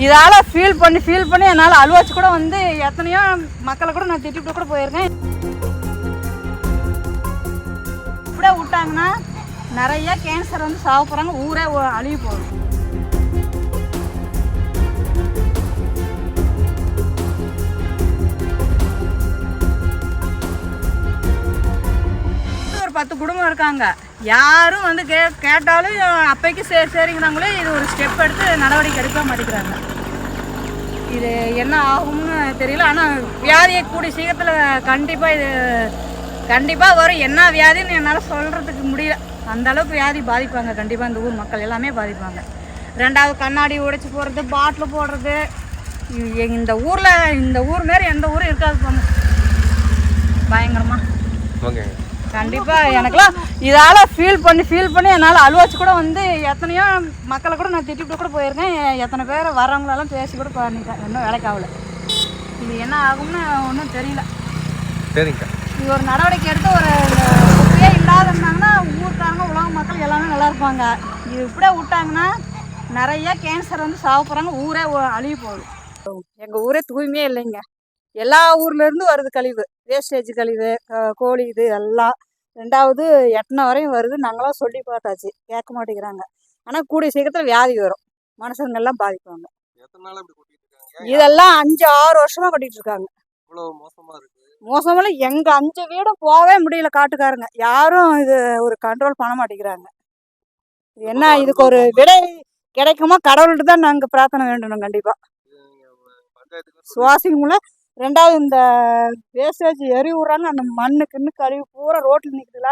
இதால் ஃபீல் பண்ணி என்னால் அழுவாச்சு கூட வந்து எத்தனையோ மக்களை கூட நான் திட்டிட்டு கூட போயிருக்கேன். இப்படியே விட்டாங்கன்னா நிறைய கேன்சர் வந்து சாக போகிறாங்க, ஊரே அழிவு போகுது. ஒரு 10 குடும்பம் இருக்காங்க, யாரும் வந்து கேட்டாலும் அப்பைக்கு சரிங்கிறாங்களே. இது ஒரு ஸ்டெப் எடுத்து நடவடிக்கை எடுக்க மாட்டேங்கிறாங்க. இது என்ன ஆகும்னு தெரியல. ஆனால் வியாதியை கூடிய சீக்கிரத்தில் கண்டிப்பாக வரும். என்ன வியாதின்னு என்னால் சொல்கிறதுக்கு முடியல. அந்த அளவுக்கு வியாதி பாதிப்பாங்க கண்டிப்பாக. இந்த ஊர் மக்கள் எல்லாமே பாதிப்பாங்க. ரெண்டாவது கண்ணாடி உடைச்சி போடுறது, பாட்டில் போடுறது. இந்த ஊர் மாரி எந்த ஊரும் இருக்காது போங்க, பயங்கரமாக. ஓகே, கண்டிப்பாக எனக்குலாம் இதால் ஃபீல் பண்ணி என்னால் அழுவாச்சு கூட வந்து எத்தனையோ மக்களை கூட நான் திட்டிட்டு கூட போயிருக்கேன். எத்தனை பேர் வரவங்களெல்லாம் பேசி கூட பண்ணிட்டேன். இன்னும் வேலைக்கு ஆகலை. இது என்ன ஆகும்னு ஒன்றும் தெரியல. சரிங்க, இது ஒரு நடவடிக்கை எடுத்து ஒரு குப்பையே இல்லாத இருந்தாங்கன்னா ஊருக்காரங்க உலக மக்கள் எல்லாமே நல்லா இருப்பாங்க. இது இப்படியே விட்டாங்கன்னா நிறைய கேன்சர் வந்து சாக போகிறாங்க, ஊரே அழிவு போகுது. எங்கள் ஊரே தூய்மையே இல்லைங்க. எல்லா ஊர்லேருந்து வருது கழிவு, வேஸ்டேஜ் கழிவு, கோழி இது எல்லாம். ரெண்டாவது எட்டனை வரையும் வருது. நாங்களாம் சொல்லி பார்த்தாச்சு, கேட்க மாட்டேங்கிறாங்க. ஆனால் கூடிய சீக்கிரத்தில் வியாதி வரும், மனுஷங்கள்லாம் பாதிப்பாங்க. இதெல்லாம் 5-6 வருஷமாக கட்டிகிட்டு இருக்காங்க. மோசமெல்லாம் எங்கள் 5 வீடும் போகவே முடியல. காட்டுக்காரங்க யாரும் இது ஒரு கண்ட்ரோல் பண்ண மாட்டேங்கிறாங்க. என்ன இதுக்கு ஒரு விடை கிடைக்குமா கடவுள்கிட்ட தான் நாங்கள் பிரார்த்தனை வேண்டணும் கண்டிப்பாக. சுவாசிக்கும்ல. ரெண்டாவது இந்த வேஸ்டேஜ் எரி விட்றாங்க, அந்த மண்ணுக்குன்னு கழிவு பூரா ரோட்டில் நிற்குதுல.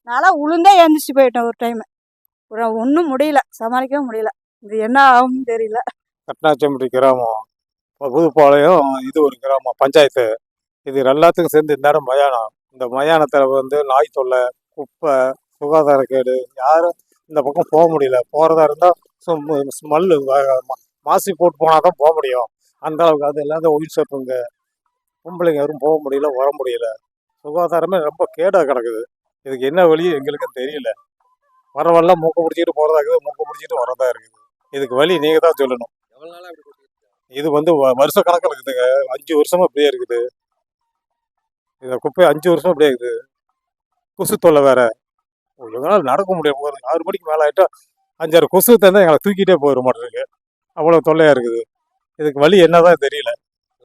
நான்லாம் உளுந்தே எழுந்திரிச்சு போயிட்டேன் ஒரு டைம். ஒன்றும் முடியல, சமாளிக்கவும் முடியல. இது என்ன ஆகும்னு தெரியல. கட்னாச்சம்பட்டி கிராமம், புதுப்பாளையம் இது ஒரு கிராமம் பஞ்சாயத்து. இது எல்லாத்துக்கும் சேர்ந்து இந்நேரம் மயானம். இந்த மயானத்தில் வந்து நாய் தொல்லை, குப்பை, சுகாதாரக்கேடு. யாரும் இந்த பக்கம் போக முடியல. போகிறதா இருந்தால் ஸ்மெல்லு மாசி போட்டு போனால் தான் போக முடியும். அந்த அளவுக்கு அது எல்லாத்தையும் உயிர் சேர்ப்புங்க. பொம்பளைங்க யாரும் போக முடியல, வர முடியல. சுகாதாரமே ரொம்ப கேடாக கிடக்குது. இதுக்கு என்ன வழி எங்களுக்கும் தெரியல. வரவெல்லாம் மூக்க பிடிச்சிட்டு போகிறதா இருக்குது, மூக்க பிடிச்சிட்டு வரதா இருக்குது. இதுக்கு வழி நீங்கள் தான் சொல்லணும். இது வந்து வருஷ கணக்கில் இருக்குதுங்க. 5 வருஷமா அப்படியே இருக்குது. இந்த குப்பை 5 வருஷம் அப்படியே இருக்குது. கொசு தொல்லை வேற. எங்களால் நடக்க முடியாது. 6 மணிக்கு மேலே ஆகிட்டா 5-6 கொசு தந்தால் எங்களை தூக்கிட்டே போயிட மாட்டேருக்கு. அவ்வளோ தொல்லையாக இருக்குது. இதுக்கு வழி என்னதான் தெரியல.